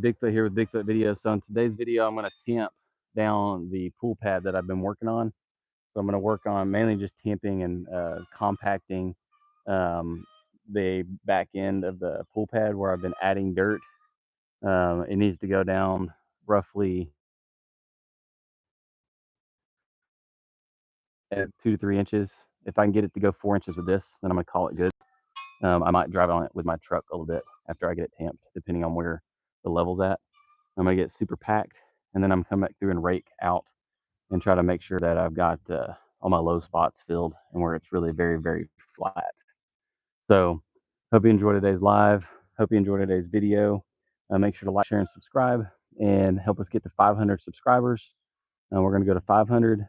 Bigfoot here with Bigfoot videos. So in today's video, I'm going to tamp down the pool pad that I've been working on. So I'm going to work on mainly just tamping and compacting the back end of the pool pad where I've been adding dirt. It needs to go down roughly at 2 to 3 inches. If I can get it to go 4 inches with this, then I'm going to call it good. I might drive on it with my truck a little bit after I get it tamped, depending on where the level's at. I'm going to get super packed, and then I'm going to come back through and rake out and try to make sure that I've got all my low spots filled and where it's really very, very flat. So hope you enjoyed today's live. Hope you enjoyed today's video. Make sure to like, share, and subscribe, and help us get to 500 subscribers. We're going to go to 500,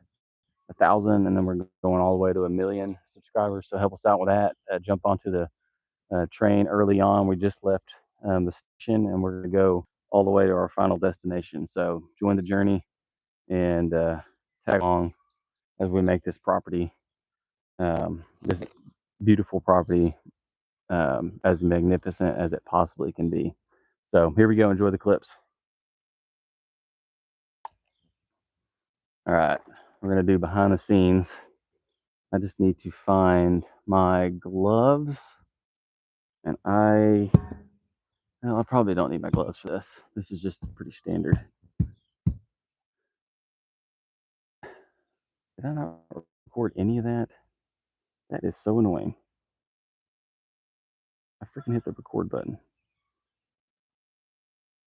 1,000, and then we're going all the way to 1,000,000 subscribers. So help us out with that. Jump onto the train early on. We just left the station, and we're going to go all the way to our final destination. So join the journey and tag along as we make this property, this beautiful property, as magnificent as it possibly can be. So here we go. Enjoy the clips. All right, we're going to do behind the scenes. I just need to find my gloves, and I probably don't need my gloves for this. This is just pretty standard. Did I not record any of that? That is so annoying. I freaking hit the record button.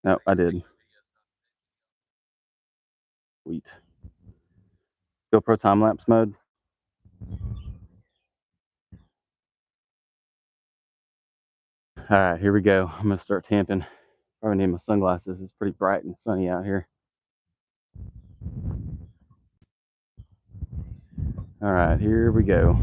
No, I did. Sweet. GoPro time lapse mode. All right, here we go. I'm gonna start tamping. Probably need my sunglasses. It's pretty bright and sunny out here. All right, here we go.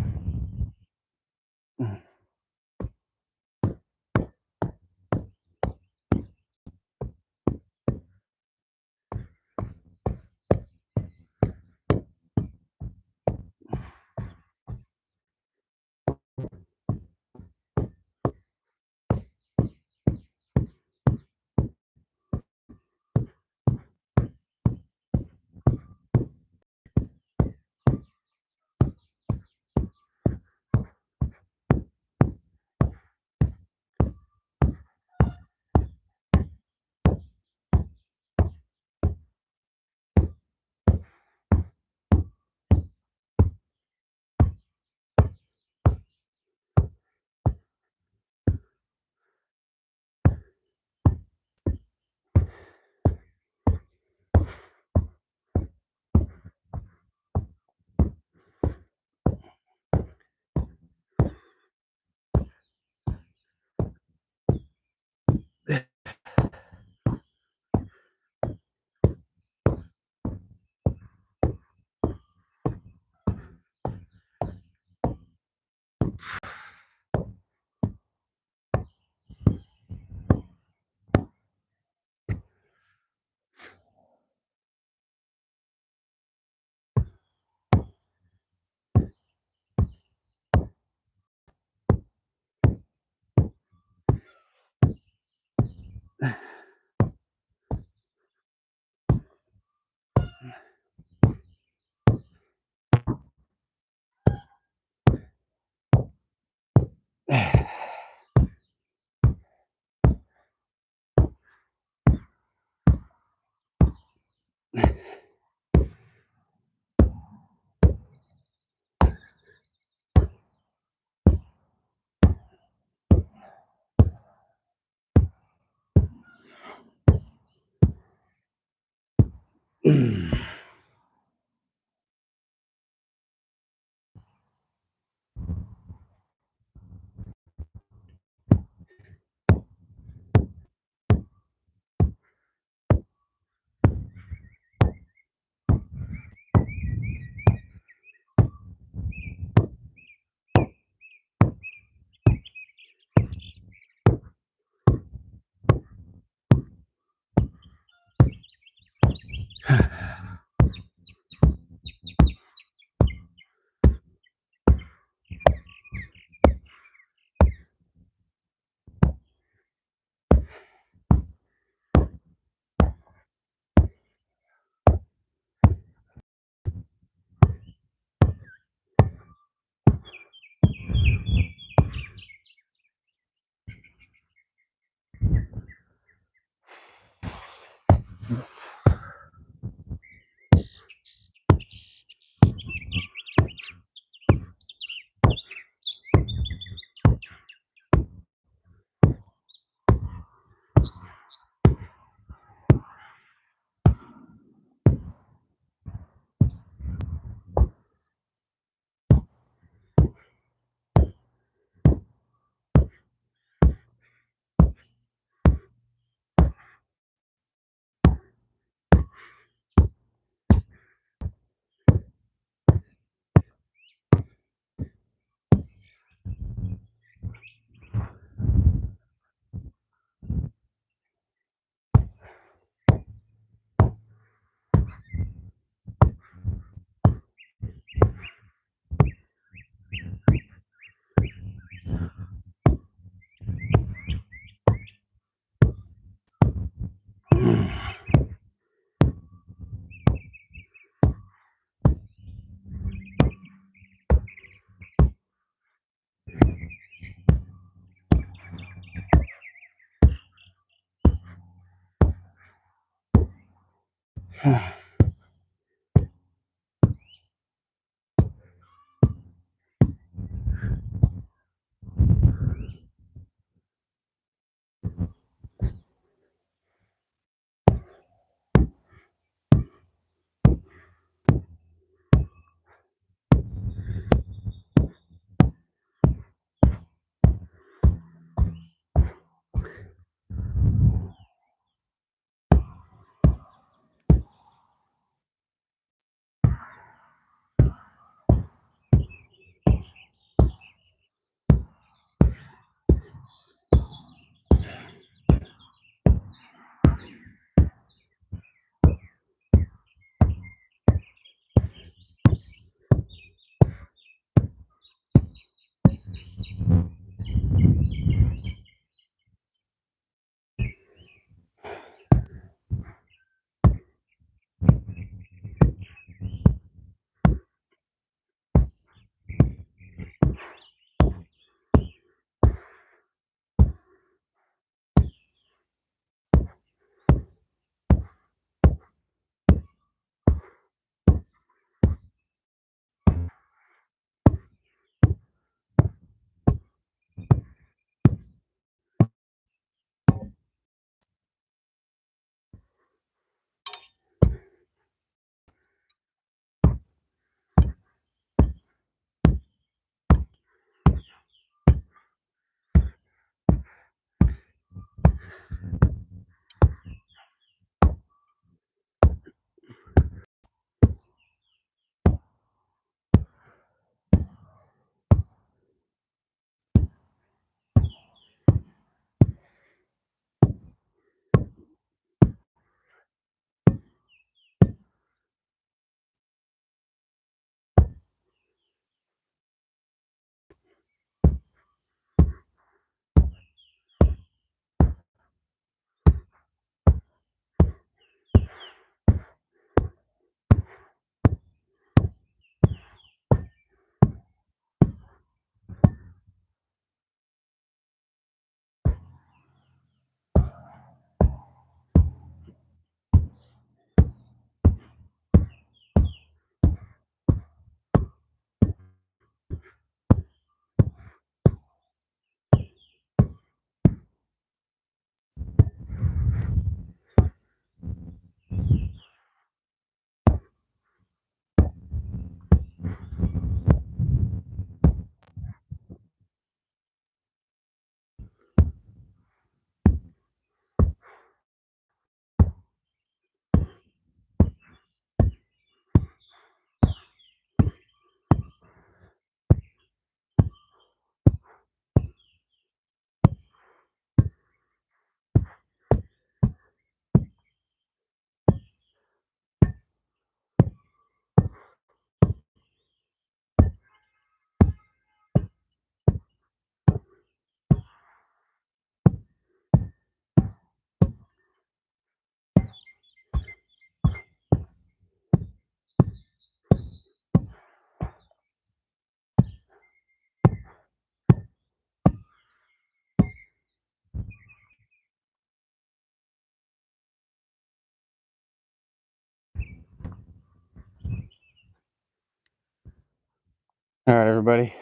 All right, everybody,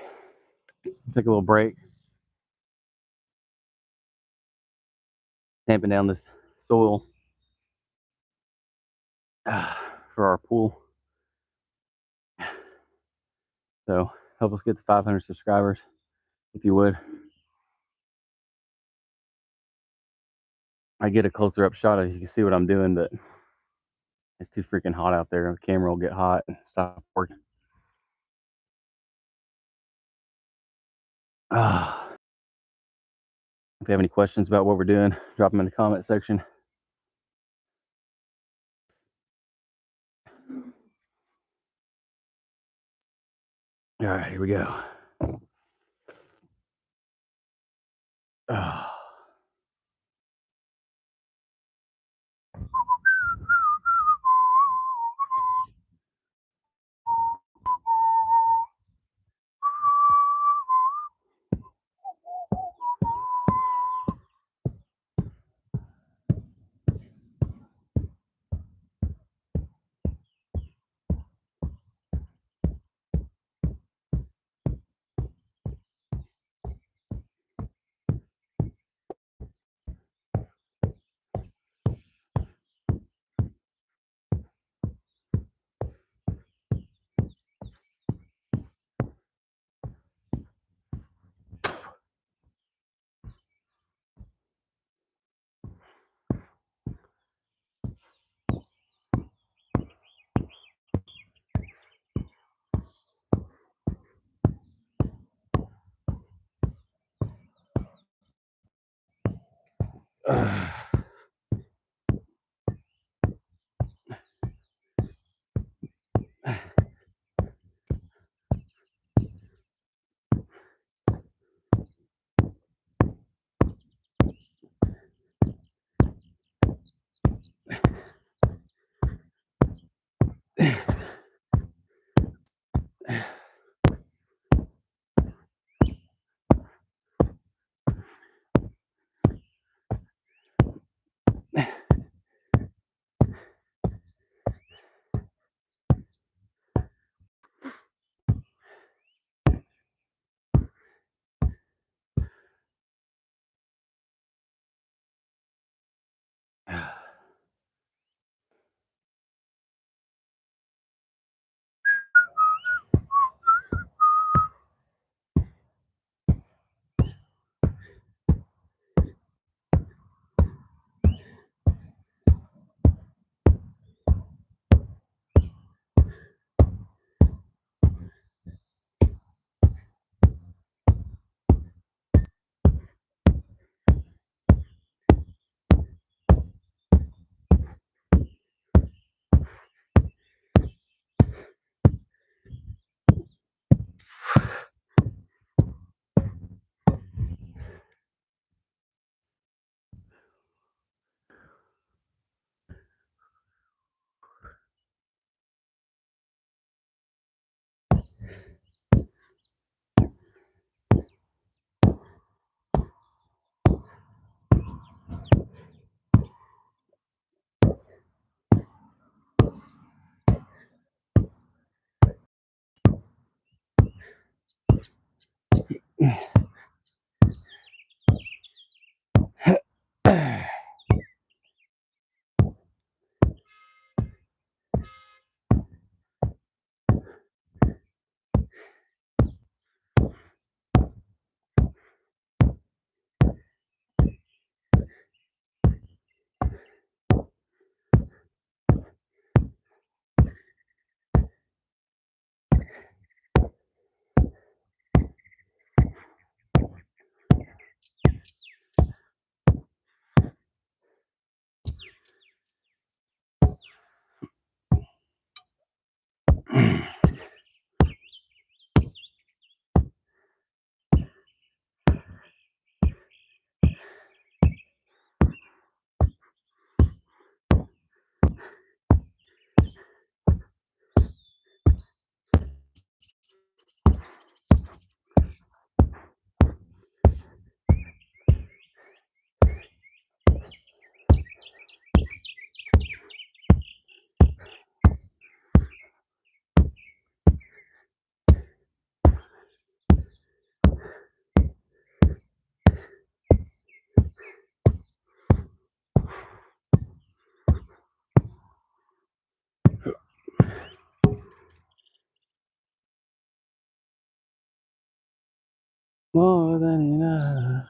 take a little break. Tamping down this soil for our pool. So help us get to 500 subscribers, if you would. I get a closer up shot of you can see what I'm doing, but it's too freaking hot out there. The camera will get hot and stop working. If you have any questions about what we're doing, drop them in the comment section. All right, here we go. More than enough.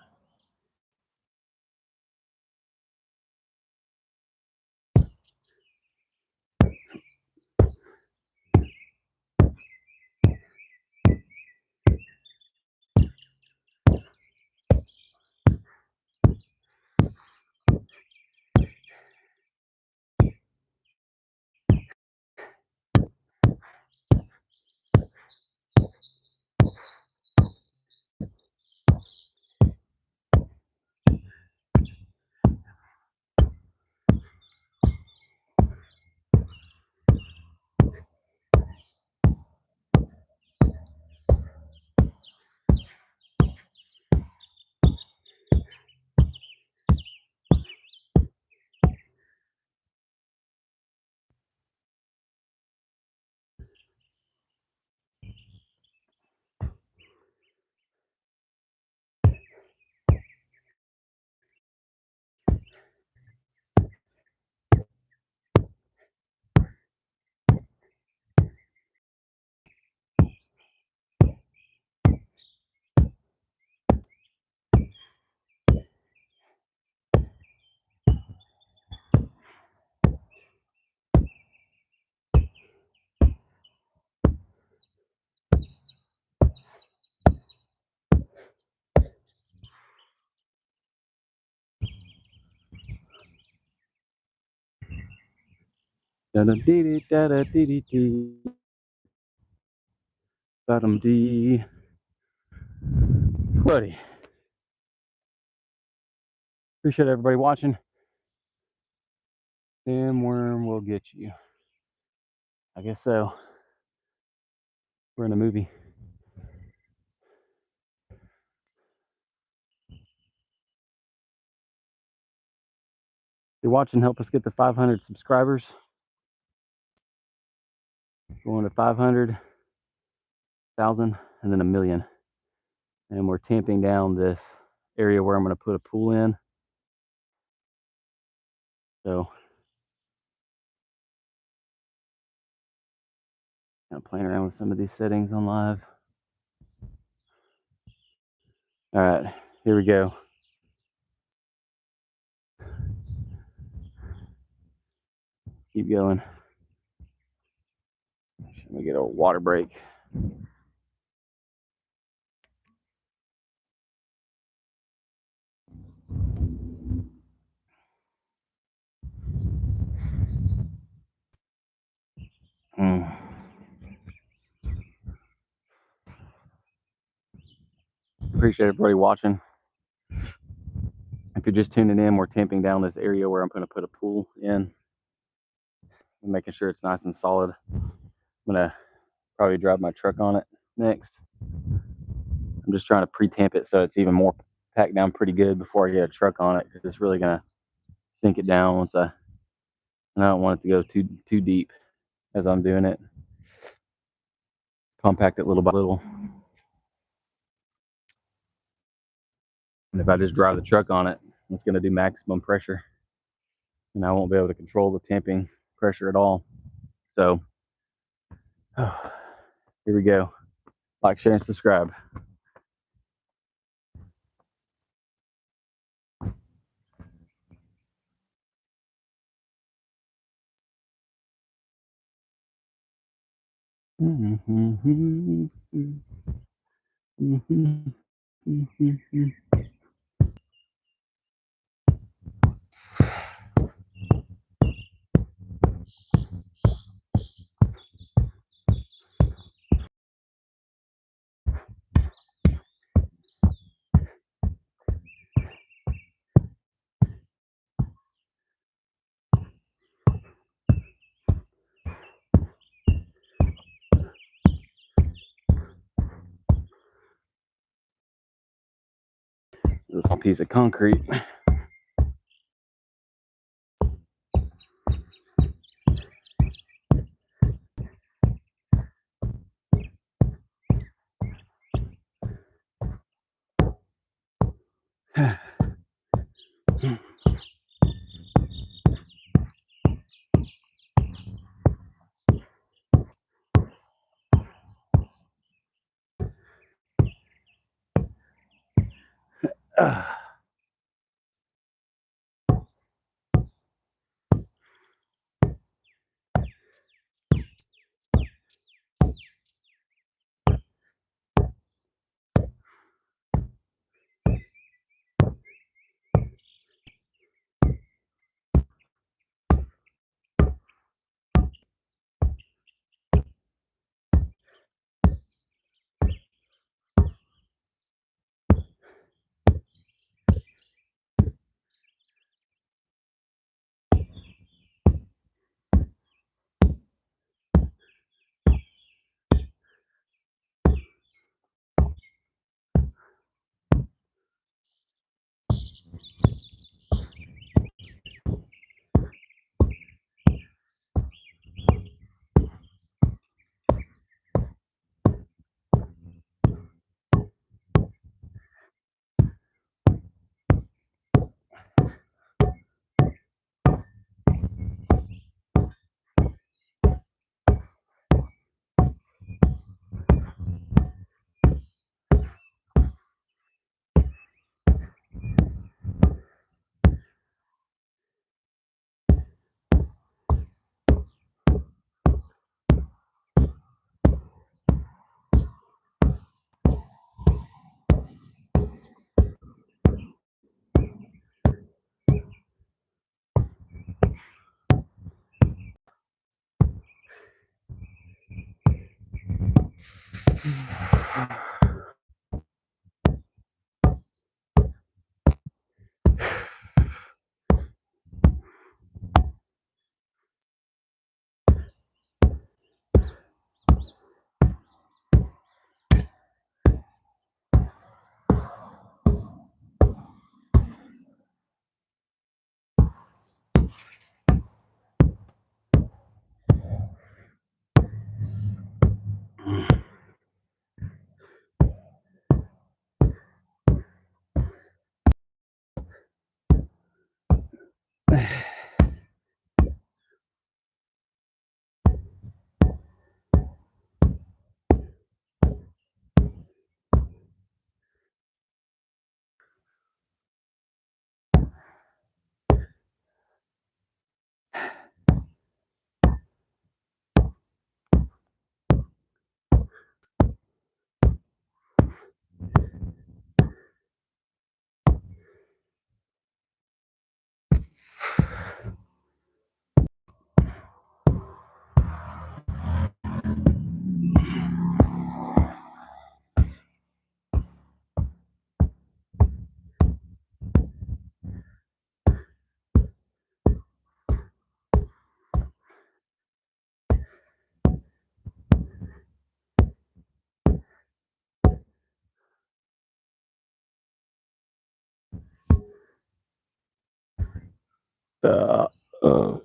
Da da dee dee da da dee dee dee. Bottom D. Buddy. Appreciate everybody watching. Damn worm will get you. I guess so. We're in a movie. If you're watching, help us get to 500 subscribers. Going to 500,000 and then a million. And we're tamping down this area where I'm going to put a pool in. So, kind of playing around with some of these settings on live. All right, here we go. Keep going. Let me get a water break. Appreciate everybody watching. If you're just tuning in, we're tamping down this area where I'm going to put a pool in. I'm making sure it's nice and solid. I'm going to probably drive my truck on it next. I'm just trying to pre-tamp it so it's even more packed down pretty good before I get a truck on it, because it's really going to sink it down once and I don't want it to go too deep as I'm doing it. Compact it little by little. And if I just drive the truck on it, it's going to do maximum pressure, and I won't be able to control the tamping pressure at all. So here we go. Like, share, and subscribe. This piece of concrete. uh, uh.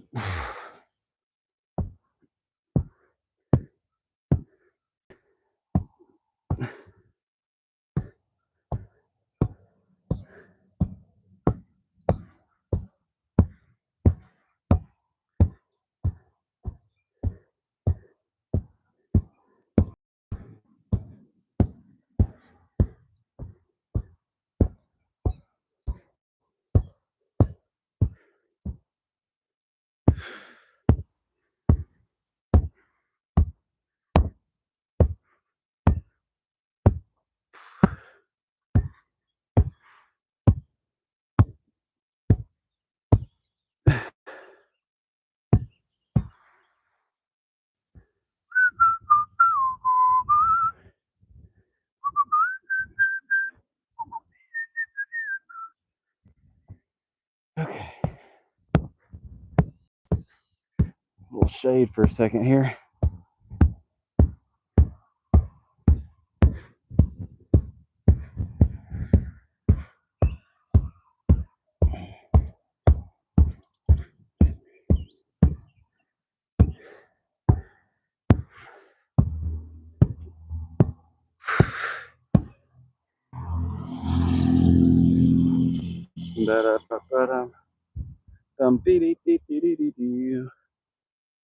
Okay, a little shade for a second here.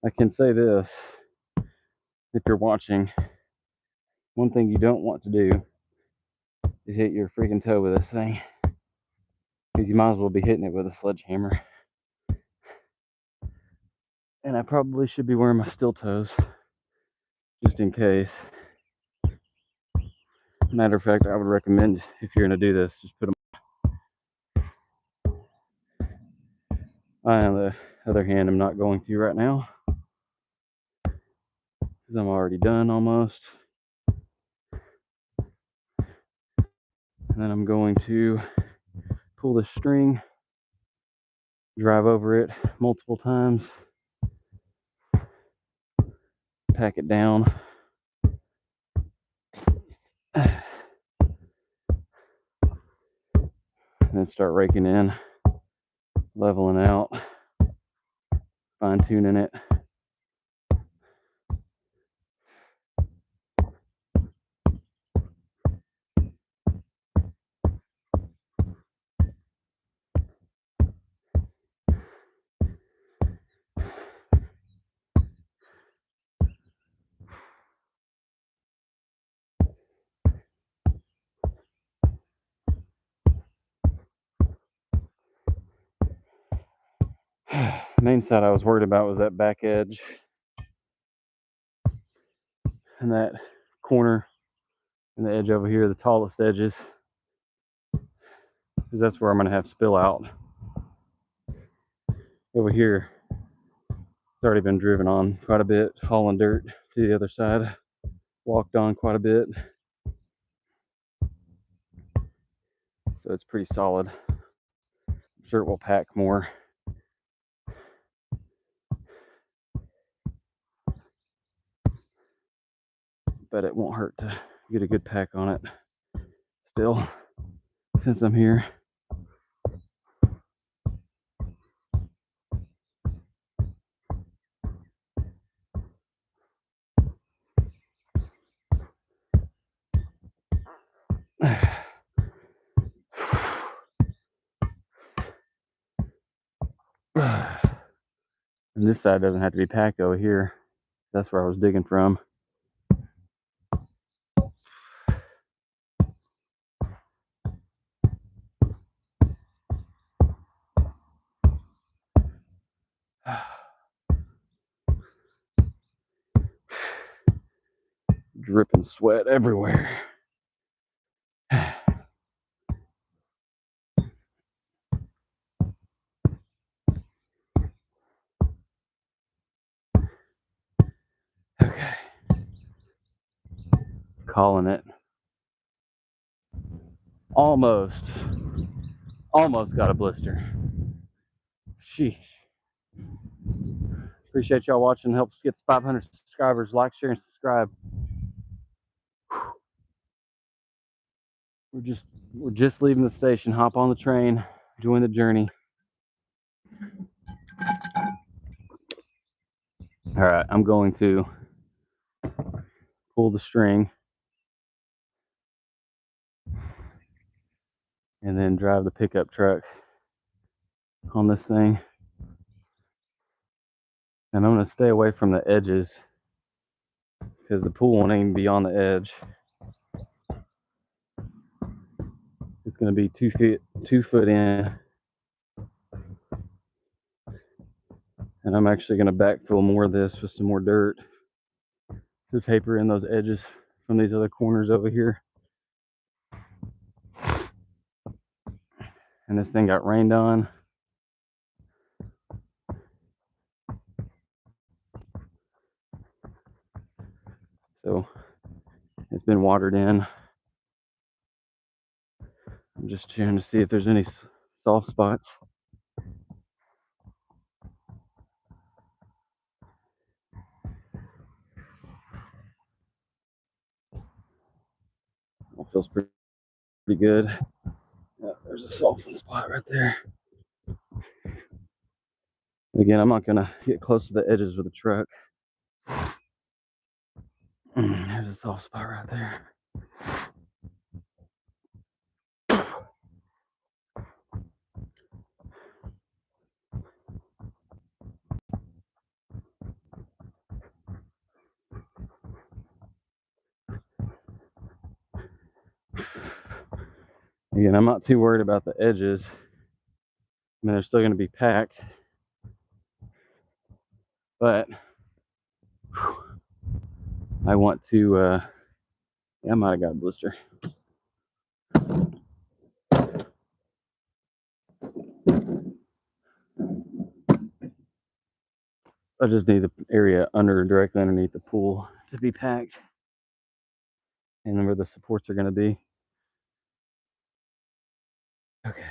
I can say this, if you're watching, one thing you don't want to do is hit your freaking toe with this thing, because you might as well be hitting it with a sledgehammer. And I probably should be wearing my steel toes, just in case. Matter of fact, I would recommend, if you're going to do this, just put them. I, on the other hand, I'm not going to right now, because I'm already done almost. And then I'm going to pull this string, drive over it multiple times, pack it down, and then start raking in, leveling out, fine tuning it. Main side I was worried about was that back edge and that corner and the edge over here, the tallest edges, because that's where I'm going to have spill out. Over here, it's already been driven on quite a bit, hauling dirt to the other side. walked on quite a bit, so it's pretty solid. I'm sure it will pack more. But it won't hurt to get a good pack on it still, since I'm here. And this side doesn't have to be packed over here. That's where I was digging from. Dripping sweat everywhere. Okay. Calling it. Almost got a blister. Sheesh. Appreciate y'all watching. Help us get to 500 subscribers. Like, share, and subscribe. We're just leaving the station. Hop on the train. Join the journey. All right, I'm going to pull the string and then drive the pickup truck on this thing. And I'm going to stay away from the edges because the pool won't even be on the edge. It's going to be 2 foot in. And I'm actually going to backfill more of this with some more dirt to taper in those edges from these other corners over here. And this thing got rained on. So it's been watered in. I'm just trying to see if there's any soft spots. It feels pretty good. Yeah, there's a soft spot right there. Again, I'm not gonna get close to the edges with the truck. There's a soft spot right there. Again, I'm not too worried about the edges. I mean, they're still gonna be packed, but I want to, yeah, I might have got a blister. I just need the area directly underneath the pool to be packed and where the supports are going to be. Okay.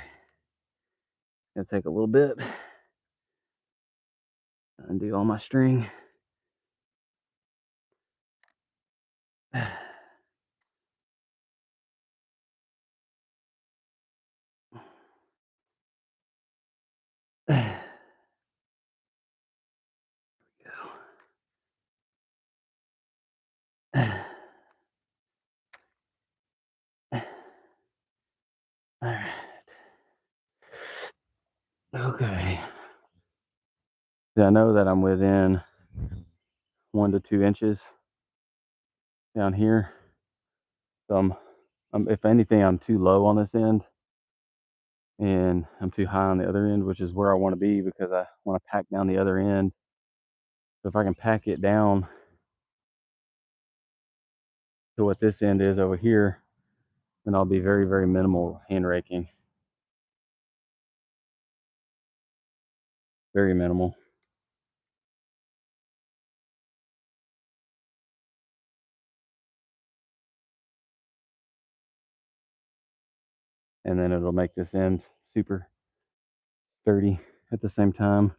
Gonna take a little bit. Undo all my string. All right. Okay. Yeah, I know that I'm within 1 to 2 inches down here. So if anything, I'm too low on this end and I'm too high on the other end, which is where I want to be because I want to pack down the other end. So if I can pack it down to what this end is over here, then I'll be very, very minimal hand raking. Very minimal. and then it'll make this end super sturdy at the same time.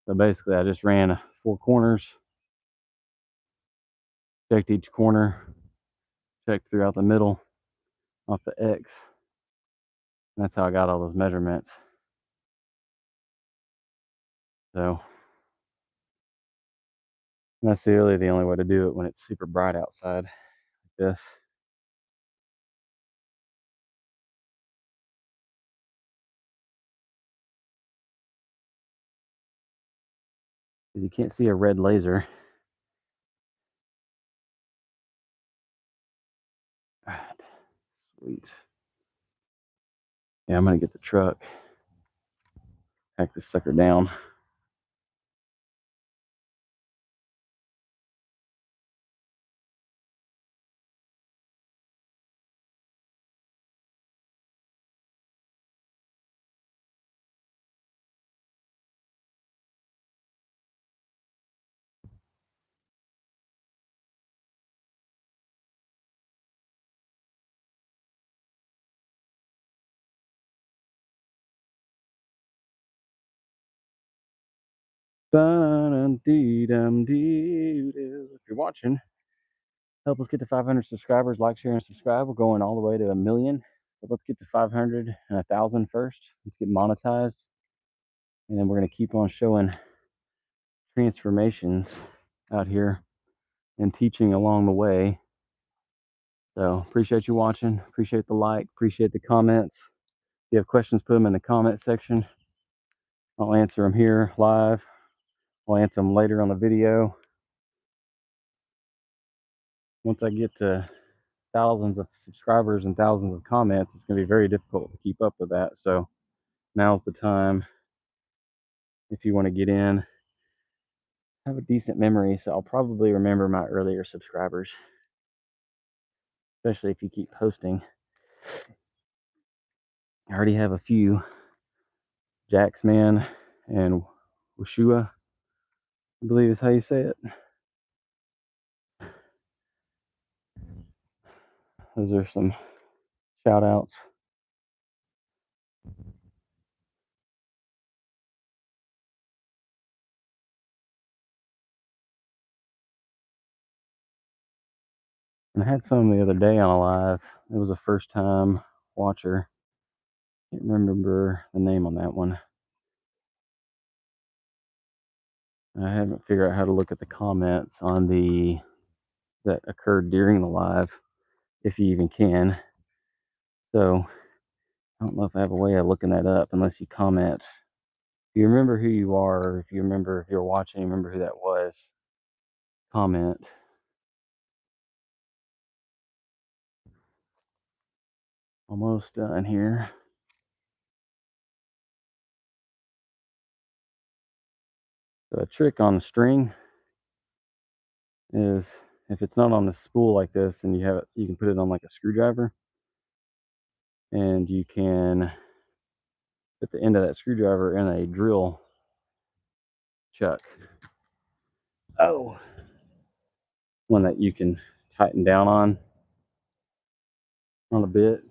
So basically I just ran 4 corners, checked each corner, checked throughout the middle off the X. And that's how I got all those measurements. So that's really the only way to do it when it's super bright outside like this. You can't see a red laser. All right, sweet. Yeah, I'm gonna get the truck, pack this sucker down. If you're watching, help us get to 500 subscribers. Like, share, and subscribe. We're going all the way to 1 million. But let's get to 500 and 1,000 first. Let's get monetized. And then we're going to keep on showing transformations out here and teaching along the way. So appreciate you watching. Appreciate the like. Appreciate the comments. If you have questions, put them in the comment section. I'll answer them here live. I'll answer them later on the video. Once I get to thousands of subscribers and thousands of comments, it's going to be very difficult to keep up with that. So now's the time if you want to get in. Have a decent memory, so I'll probably remember my earlier subscribers, especially if you keep posting. I already have a few. Jaxman and Washua, I believe is how you say it. Those are some shout outs. And I had some the other day on a live. It was a first time watcher. Can't remember the name on that one. I haven't figured out how to look at the comments on the that occurred during the live, if you even can. So I don't know if I have a way of looking that up unless you comment. If you remember who you are, or if you remember, if you're watching, remember who that was, comment. Almost done here. So a trick on the string is if it's not on the spool like this and you have it, you can put it on like a screwdriver, and you can put the end of that screwdriver in a drill chuck. Oh, one that you can tighten down on a bit,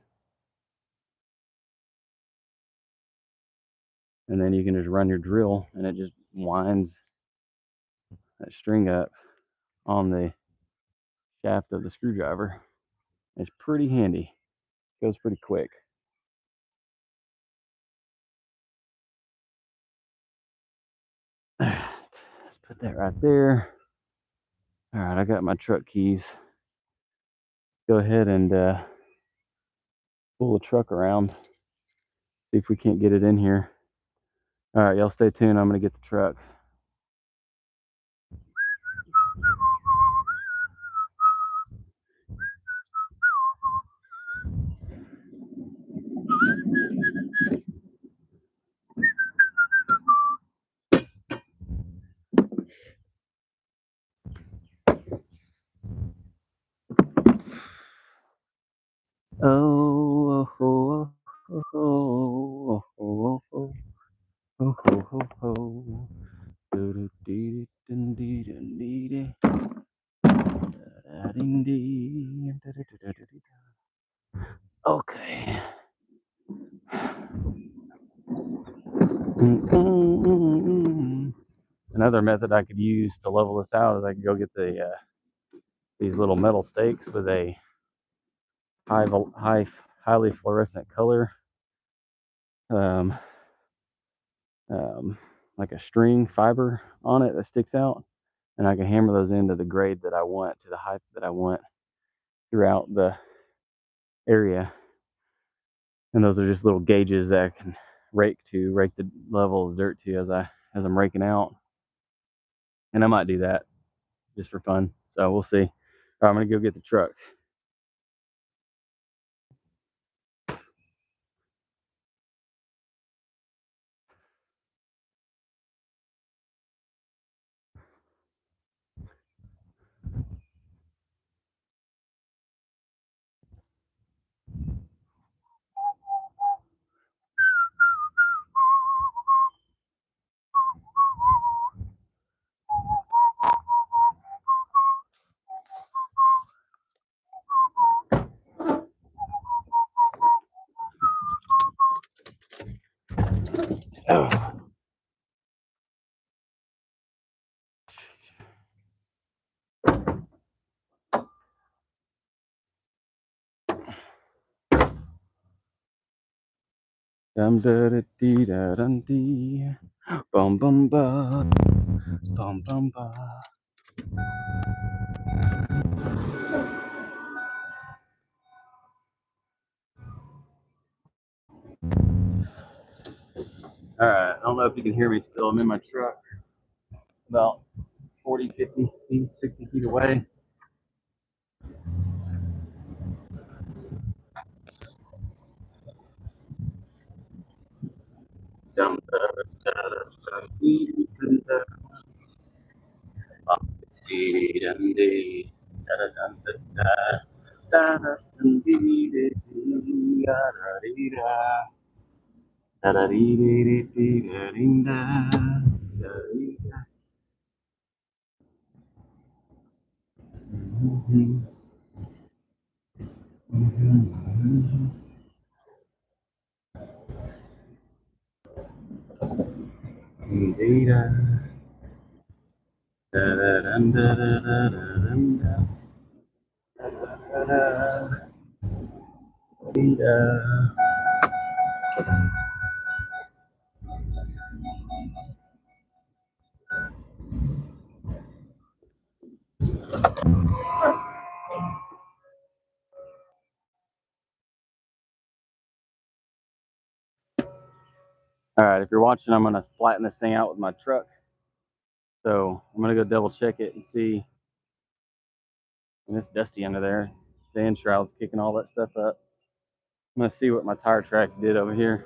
and then you can just run your drill and it just winds that string up on the shaft of the screwdriver. It's pretty handy. Goes pretty quick. Let's put that right there. All right, I got my truck keys. Go ahead and pull the truck around. See if we can't get it in here. All right, y'all stay tuned. I'm gonna get the truck. ho. Okay. Another method I could use to level this out is I could go get these little metal stakes with a highly fluorescent color, um, like a string fiber on it that sticks out, and I can hammer those into the grade that I want, to the height that I want throughout the area. And those are just little gauges that I can rake the level of dirt to as I'm raking out. And I might do that just for fun. So we'll see. All right, I'm gonna go get the truck. Oh. Dum da da dee da dum dee. Bum bum ba. Bum bum ba. All right, I don't know if you can hear me still. I'm in my truck about 40, 50 feet, 60 feet away. Dum da da da da dee dum da. Bum dee dum dee. Da da dum da da. Da da dum dee dee dee. Da da dee da. Da da dee dee dee dee da dee da. Da dee da. Mhm. Mhm. Dee da. Da da dum da da da da dum da. Da da da. Dee da. All right, if you're watching, I'm gonna flatten this thing out with my truck. So I'm gonna go double check it and see. And it's dusty under there. The end shroud's kicking all that stuff up. I'm gonna see what my tire tracks did over here.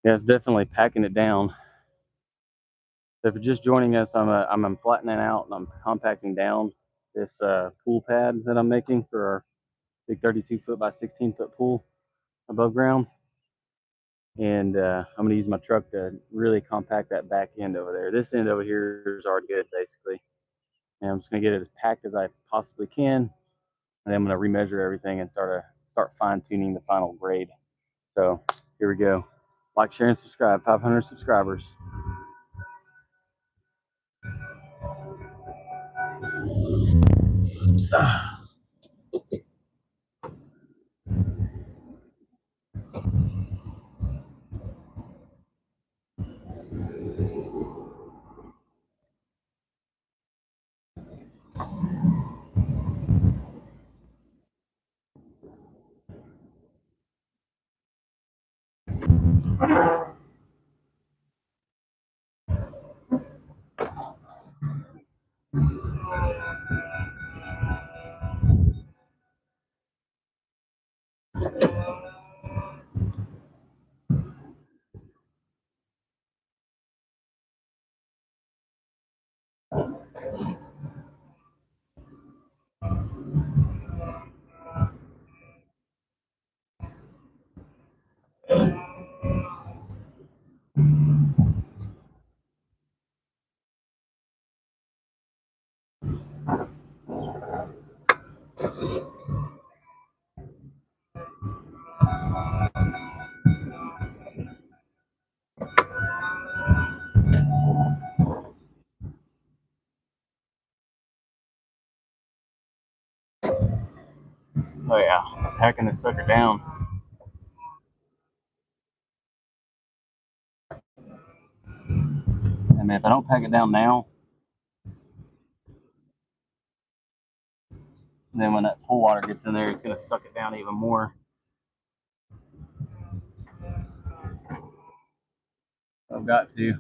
Yeah, it's definitely packing it down. So if you're just joining us, I'm flattening out and I'm compacting down this pool pad that I'm making for our big 32 foot by 16 foot pool above ground. And I'm going to use my truck to really compact that back end over there. This end over here is already good, basically. And I'm just going to get it as packed as I possibly can. And then I'm going to remeasure everything and start fine tuning the final grade. So here we go. Like, share, and subscribe. 500 subscribers. Oh yeah, packing this sucker down. I mean, if I don't pack it down now, then when that pool water gets in there, it's gonna suck it down even more. I've got to.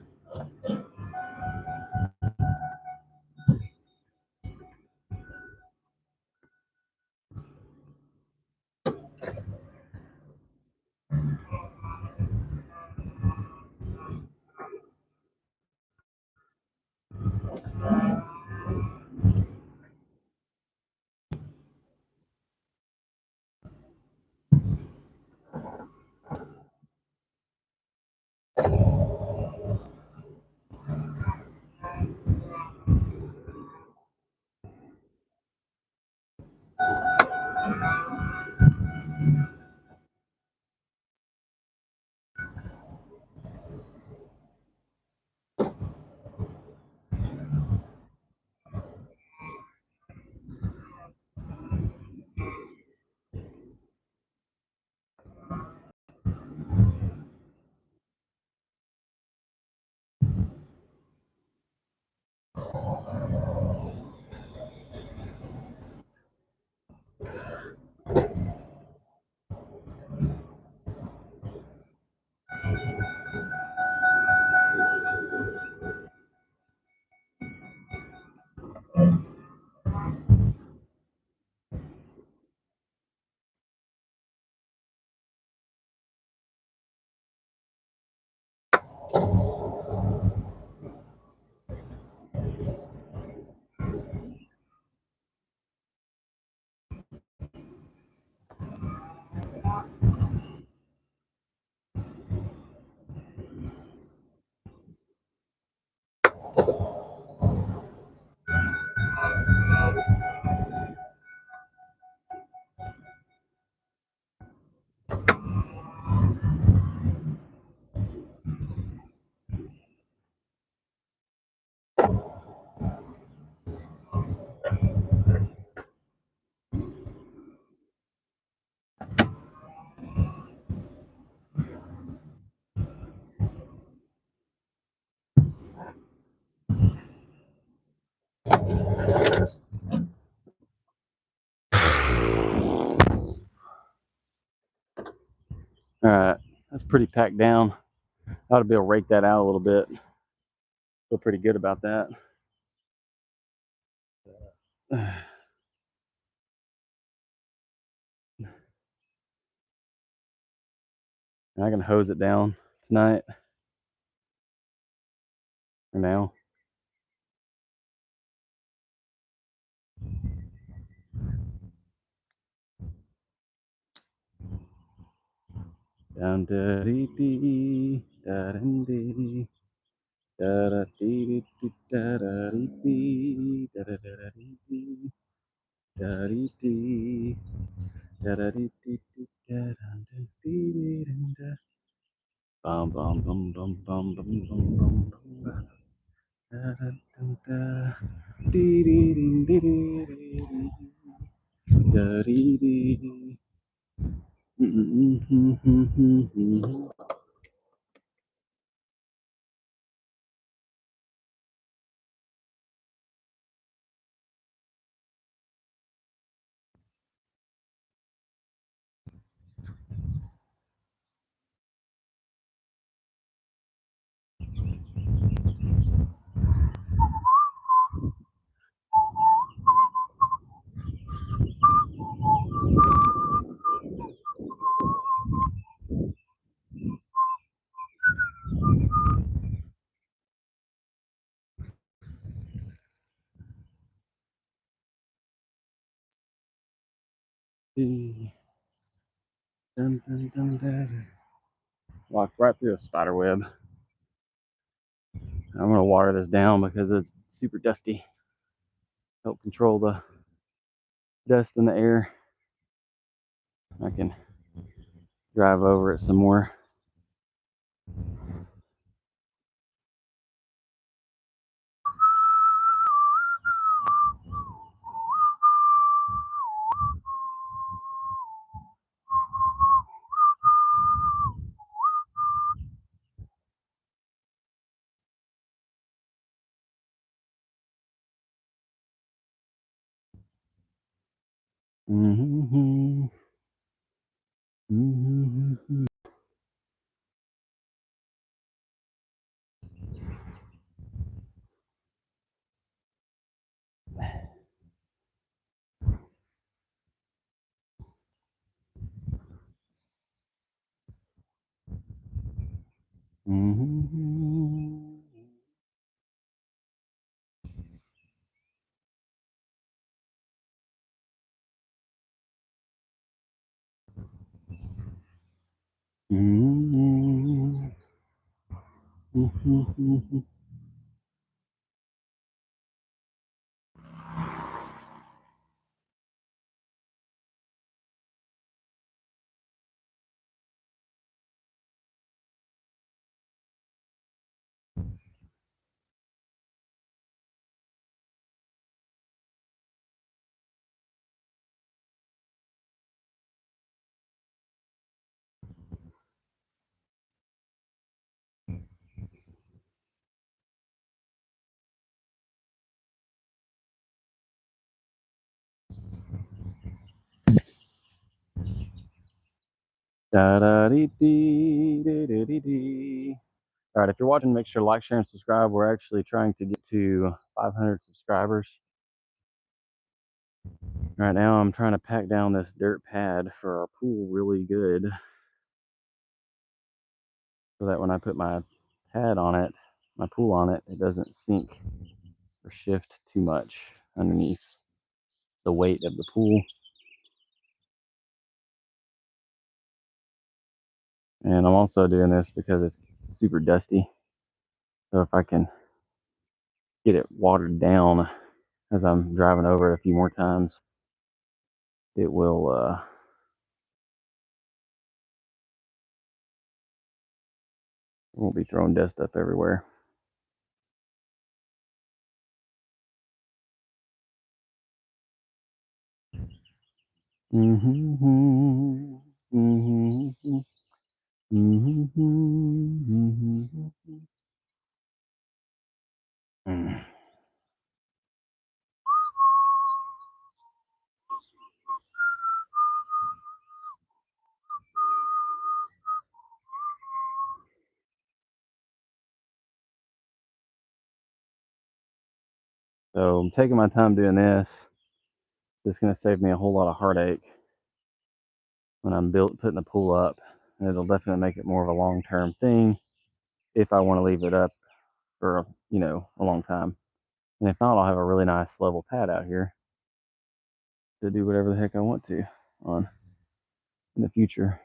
All right, that's pretty packed down. I ought to be able to rake that out a little bit. Feel pretty good about that. And I can hose it down tonight or now. Down da dee dee da dee dee da da dee dee da da dee dee da da da dee dee da dee dee da da dee dee da da dee dee da. Bum bum bum bum bum bum bum bum bum. Da da da da. Dee dee dee dee dee da dee dee. Dun, dun, dun, dun. Walked right through a spider web. I'm gonna water this down because it's super dusty. Help control the dust in the air. I can drive over it some more. Mm-hmm. Mm-hmm. Mm-hmm. Mm-hmm. Mm-hmm. Da da dee dee dee dee dee dee. All right, if you're watching, make sure to like, share, and subscribe. We're actually trying to get to 500 subscribers. Right now, I'm trying to pack down this dirt pad for our pool really good so that when I put my pad on it, my pool on it, it doesn't sink or shift too much underneath the weight of the pool. And I'm also doing this because it's super dusty. So if I can get it watered down as I'm driving over it a few more times, it won't be throwing dust up everywhere. Mm-hmm. Mm-hmm. Mm-hmm. Mm. So I'm taking my time doing this. It's going to save me a whole lot of heartache when I'm putting the pool up, and it'll definitely make it more of a long-term thing if I want to leave it up for a long time. And if not, I'll have a really nice level pad out here to do whatever the heck I want to on in the future,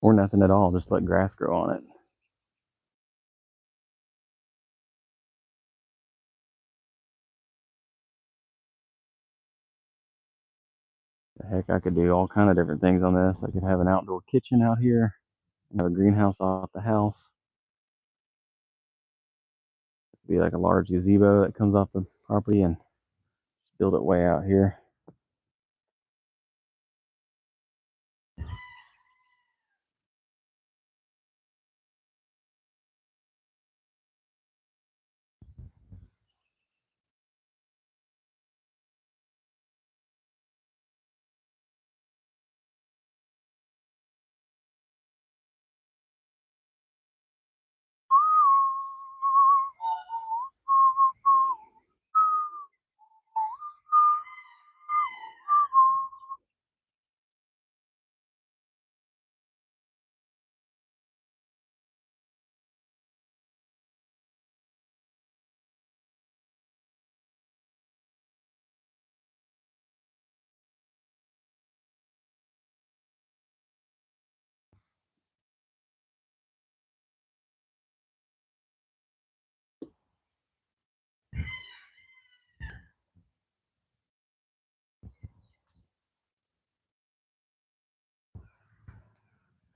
or nothing at all. Just let grass grow on it. The heck, I could do all kind of different things on this. I could have an outdoor kitchen out here, have a greenhouse off the house. It could be like a large gazebo that comes off the property and build it way out here.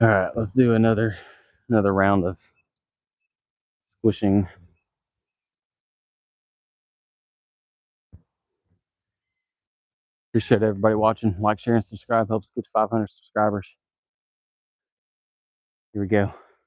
All right, let's do another round of squishing. Appreciate everybody watching. Like, share, and subscribe. Helps get to 500 subscribers. Here we go.